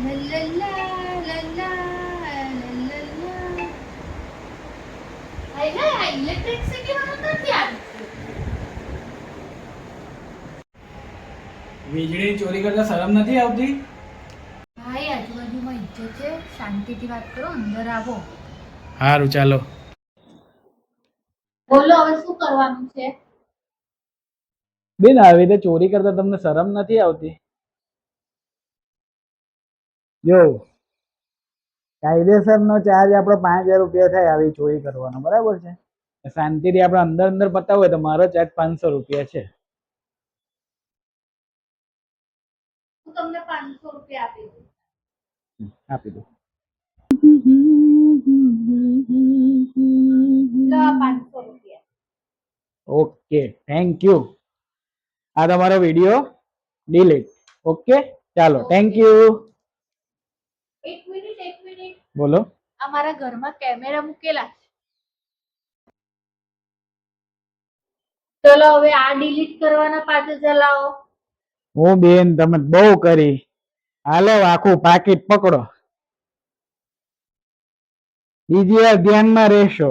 લા લા લા લા લા લા લા. આઈ ના ઇલેક્ટ્રિસિટી વાળો નથી આવતો. વીજળી ચોરી કરતા શરમ નથી આવતી? ભાઈ આજુબાજુમાં ઇજ્જત છે, શાંતિથી વાત કરો, અંદર આવો. સારું ચાલો. બોલો હવે શું કરવાનું છે? બેન આવી રીતે ચોરી કરતા તમને શરમ નથી આવતી? જો કાયદેસરનો ચાર્જ આપણો 5000 રૂપિયા થાય આવી ચોરી કરવાનો, બરાબર છે? શાંતિથી આપણે અંદર અંદર પતાવું હોય તો મારો ચાર્જ 500 રૂપિયા છે. હું તમને 500 રૂપિયા આપી દઉં. આપી દો. લો આ 500 રૂપિયા. Okay, thank you. આ તમારો વિડીયો ડિલીટ. ઓકે ચાલો, થેન્ક યુ. એક મિનિટ એક મિનિટ. બોલો. અમારા ઘરમાં કેમેરા મૂકેલા છે. ચલો હવે આ ડિલીટ કરવાના 5000 લાવો. હું બેન તમે બહુ કરી. હાલો આખું પાકીટ પકડો. બીજી વાર ધ્યાનમાં રહેશો.